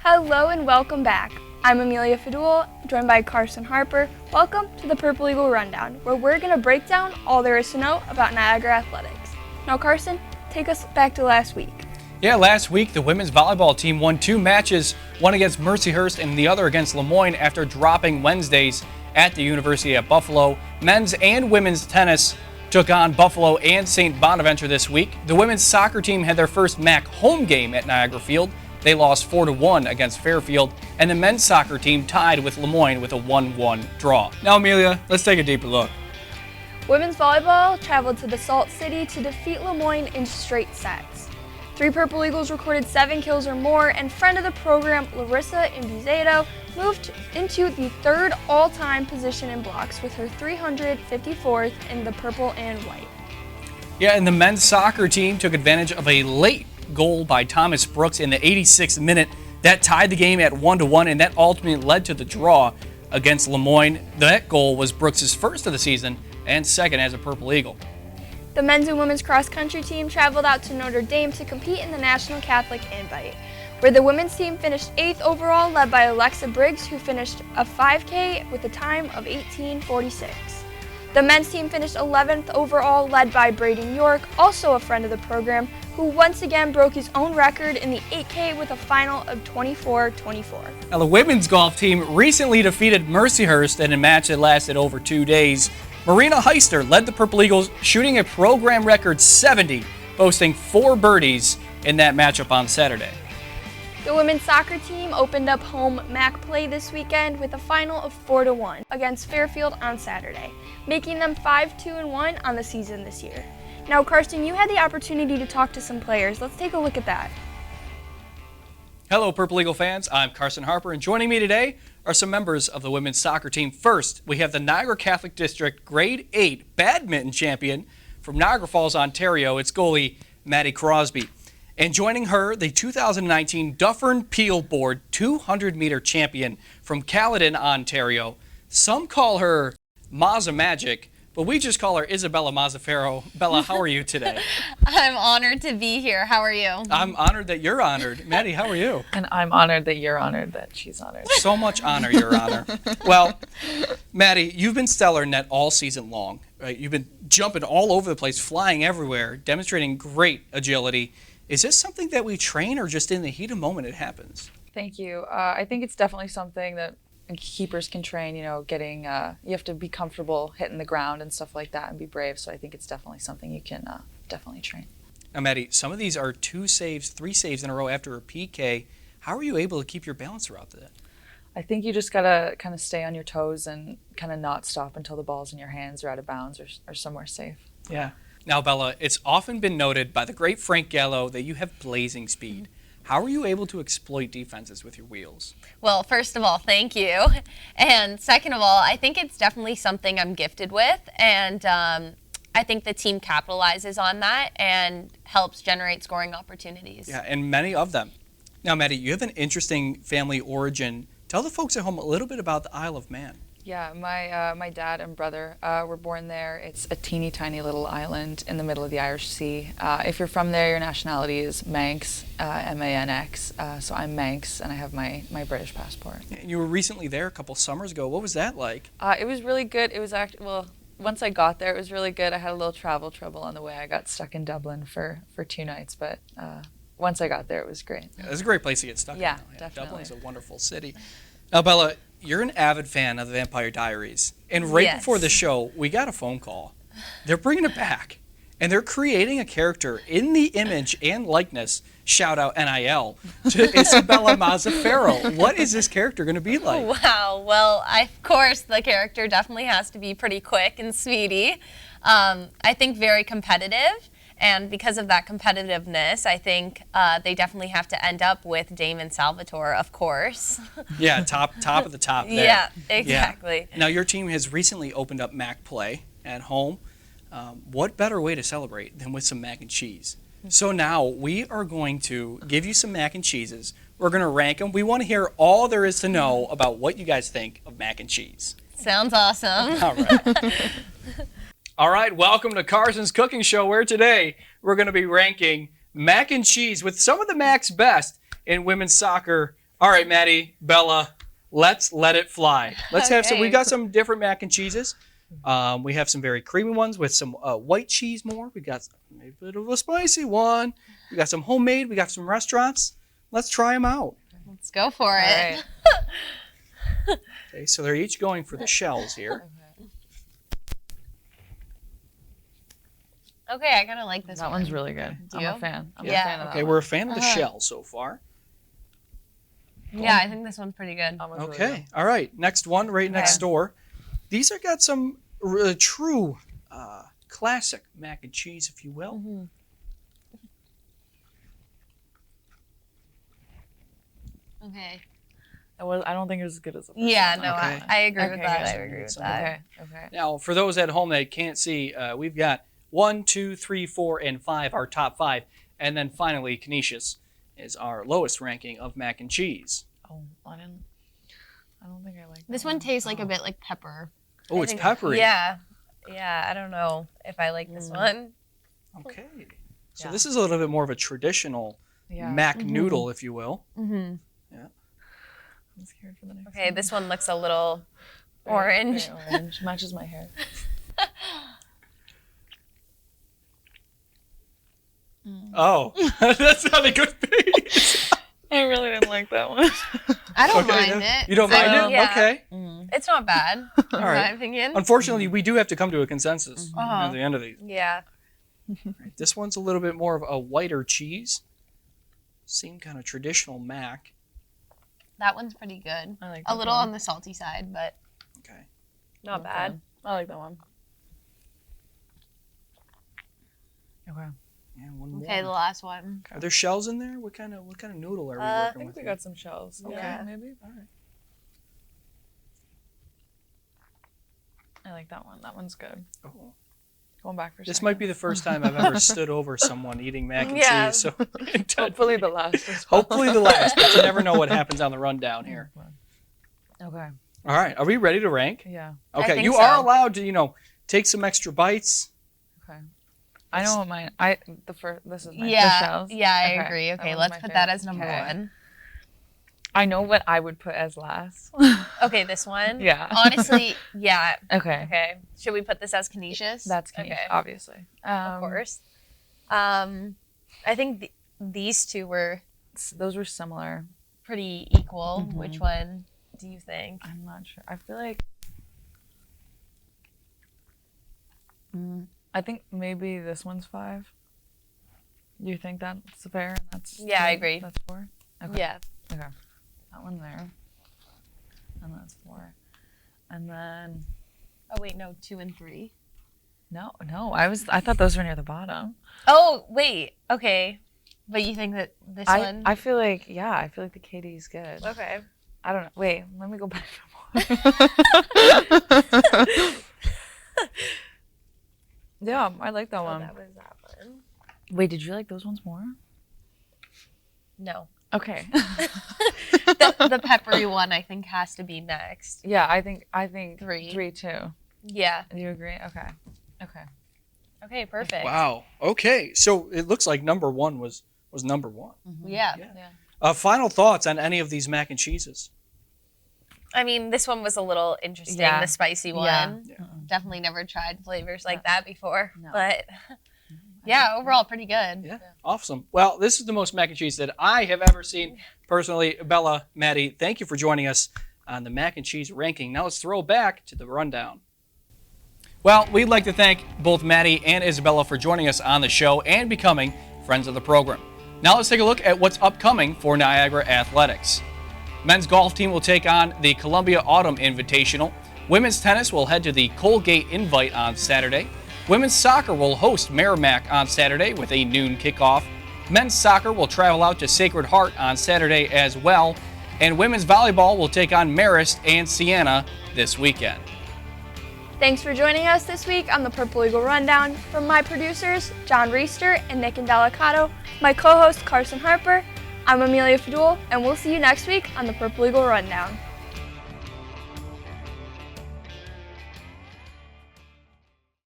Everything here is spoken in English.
Hello and welcome back. I'm Amelia Fadul, joined by Carson Harper. Welcome to the Purple Eagle Rundown, where we're going to break down all there is to know about Niagara Athletics. Now Carson, take us back to last week. Yeah, last week the women's volleyball team won 2 matches, one against Mercyhurst and the other against Lemoyne after dropping Wednesdays at the University at Buffalo. Men's and women's tennis took on Buffalo and St. Bonaventure this week. The women's soccer team had their first MAC home game at Niagara Field. They lost 4-1 against Fairfield, and the men's soccer team tied with Lemoyne with a 1-1 draw. Now, Amelia, let's take a deeper look. Women's volleyball traveled to the Salt City to defeat Lemoyne in straight sets. 3 Purple Eagles recorded 7 kills or more, and friend of the program, Larissa Imbuzedo, moved into the 3rd all-time position in blocks with her 354th in the purple and white. Yeah, and the men's soccer team took advantage of a late goal by Thomas Brooks in the 86th minute. That tied the game at 1-1, and that ultimately led to the draw against Lemoyne. That goal was Brooks' first of the season and second as a Purple Eagle. The men's and women's cross-country team traveled out to Notre Dame to compete in the National Catholic Invite, where the women's team finished 8th overall, led by Alexa Briggs, who finished a 5K with a time of 18:46. The men's team finished 11th overall, led by Braden York, also a friend of the program, who once again broke his own record in the 8K with a final of 24:24. Now, the women's golf team recently defeated Mercyhurst in a match that lasted over 2 days. Marina Heister led the Purple Eagles, shooting a program record 70, boasting 4 birdies in that matchup on Saturday. The women's soccer team opened up home MAC play this weekend with a final of 4-1 against Fairfield on Saturday, making them 5-2-1 on the season this year. Now, Karsten, you had the opportunity to talk to some players. Let's take a look at that. Hello, Purple Eagle fans. I'm Carson Harper, and joining me today are some members of the women's soccer team. First, we have the Niagara Catholic District Grade 8 badminton champion from Niagara Falls, Ontario. It's goalie Maddie Crosby. And joining her, the 2019 Dufferin Peel Board 200-meter champion from Caledon, Ontario. Some call her Mazza Magic, but we just call her Isabella Mazzaferro. Bella, how are you today? I'm honored to be here. How are you? I'm honored that you're honored. Maddie, how are you? And I'm honored that you're honored that she's honored. So much honor, Your Honor. Well, Maddie, you've been stellar in net all season long. Right? You've been jumping all over the place, flying everywhere, demonstrating great agility. Is this something that we train, or just in the heat of moment it happens? Thank you. I think it's definitely something that keepers can train, you have to be comfortable hitting the ground and stuff like that and be brave. So I think it's definitely something you can definitely train. Now, Maddie, some of these are 2 saves, 3 saves in a row after a PK. How are you able to keep your balance throughout that? I think you just got to kind of stay on your toes and kind of not stop until the ball's in your hands or out of bounds or somewhere safe. Yeah. Now, Bella, it's often been noted by the great Frank Gallo that you have blazing speed. How are you able to exploit defenses with your wheels? Well, first of all, thank you. And second of all, I think it's definitely something I'm gifted with. And I think the team capitalizes on that and helps generate scoring opportunities. Yeah, and many of them. Now, Maddie, you have an interesting family origin. Tell the folks at home a little bit about the Isle of Man. Yeah, my dad and brother were born there. It's a teeny tiny little island in the middle of the Irish Sea. If you're from there, your nationality is Manx, M-A-N-X. So I'm Manx, and I have my British passport. And you were recently there a couple summers ago. What was that like? It was really good. It was once I got there, it was really good. I had a little travel trouble on the way. I got stuck in Dublin for 2 nights, but once I got there, it was great. Yeah, it's a great place to get stuck in. Yeah, Yeah, definitely. Dublin's a wonderful city. Now, Bella, you're an avid fan of the Vampire Diaries. And right Yes. before the show, we got a phone call. They're bringing it back. And they're creating a character in the image and likeness, shout out NIL, to Isabella Mazzaferro. What is this character going to be like? Wow. Well, of course, the character definitely has to be pretty quick and speedy. I think very competitive. And because of that competitiveness, I think they definitely have to end up with Damon Salvatore, of course. Yeah, top of the top there. Yeah, exactly. Yeah. Now, your team has recently opened up Mac Play at home. What better way to celebrate than with some mac and cheese? So now we are going to give you some mac and cheeses. We're going to rank them. We want to hear all there is to know about what you guys think of mac and cheese. Sounds awesome. All right. All right, welcome to Carson's Cooking Show, where today we're going to be ranking mac and cheese with some of the Mac's best in women's soccer All right, Maddie, Bella, let's let it fly. Let's have some. Okay. We got some different mac and cheeses. We have some very creamy ones with some white cheese more. We got a bit of a spicy one. We got some homemade. We got some restaurants. Let's try them out. Let's go for it. All Okay, so they're each going for the shells here. Okay, I kind of like this That one. one's really good. Do I'm you? a fan. I'm Yeah. a fan of that Okay, one. we're a fan of the shell so far. Yeah, I think this one's pretty good. That one's really Okay, all right. Next one, right next door. These are got some true classic mac and cheese, if you will. Mm-hmm. Okay. good. I don't think it was as good as the first Yeah, one. no, Okay. I agree with Okay, that. guys. I agree with Okay. that. Okay. Now, for those at home that can't see, we've got 1, 2, 3, 4, and 5, our top 5. And then finally, Canisius is our lowest ranking of mac and cheese. Oh, I don't think I like This that one tastes like a bit like pepper. Oh, I it's think- peppery. Yeah. Yeah, I don't know if I like this one. Okay. So Yeah. this is a little bit more of a traditional Yeah. mac noodle, if you will. Mm-hmm. I'm scared for the next Okay, one. this one looks a little Very- orange. very orange. Matches my hair. Oh, that's not a good face. I really didn't like that one. I don't Okay, mind it. You don't mind it? Yeah. Okay. It's not bad, in All my right. opinion. Unfortunately, we do have to come to a consensus Uh-huh. at the end of these. Yeah. Right, this one's a little bit more of a whiter cheese. Same kind of traditional mac. That one's pretty good. I like A that little one. on the salty side, but Okay. not Okay. bad. I like that one. Okay. And one more. Okay, the last one. Are there shells in there? What kind of noodle are we I working think with? we here? got some shells. Okay. Yeah, maybe. All right. I like that one. That one's good. Oh. Going back for a This second. might be the first time I've ever stood over someone eating mac and Yeah. cheese. So Hopefully the last as well. hopefully the last, but you never know what happens on the rundown here. Okay. All right, are we ready to rank? Yeah. Okay, think you so. are allowed to, take some extra bites. Okay. I know what mine. This is my the Yeah, shells. yeah, I Okay, agree. that Okay, one's let's my put that favorite. as number Okay. one. I know what I would put as last. Okay, this one. Yeah. Honestly, yeah. Okay. Okay. Should we put this as Canisius? That's Canisius, Okay. obviously. Of course. I think these two were Those were similar. pretty equal. Mhm. Which one do you think? I'm not sure. I feel like. I think maybe this one's 5. Do you think that's fair? And that's Yeah, I 3? agree. That's 4. Okay. Yeah. Okay. That one there. And that's 4. And then Oh wait, no, 2 and 3. no. I thought those were near the bottom. Oh wait, okay. But you think that this one? I feel like the KD's good. Okay. I don't know. Wait, let me go back for more. Yeah, I like that Oh, one. that was that one. Wait, did you like those ones more? No. Okay. The peppery one I think has to be next. Yeah, I think 3. 3 too. Yeah. Do you agree? Okay. Okay, perfect. Wow. Okay, so it looks like number 1 was number 1. Yeah. Yeah. Final thoughts on any of these mac and cheeses? I mean, this one was a little interesting, Yeah. the spicy one. Yeah. Yeah. Definitely never tried flavors like that before. No. But yeah, overall pretty good. Yeah. Awesome. Well, this is the most mac and cheese that I have ever seen personally. Bella, Maddie, thank you for joining us on the mac and cheese ranking. Now let's throw back to the rundown. Well, we'd like to thank both Maddie and Isabella for joining us on the show and becoming friends of the program. Now let's take a look at what's upcoming for Niagara Athletics. Men's golf team will take on the Columbia Autumn Invitational. Women's tennis will head to the Colgate Invite on Saturday. Women's soccer will host Merrimack on Saturday with a noon kickoff. Men's soccer will travel out to Sacred Heart on Saturday as well. And women's volleyball will take on Marist and Siena this weekend. Thanks for joining us this week on the Purple Eagle Rundown. From my producers, John Reister and Nick Indelicato, my co-host Carson Harper, I'm Amelia Fadul, and we'll see you next week on the Purple Eagle Rundown.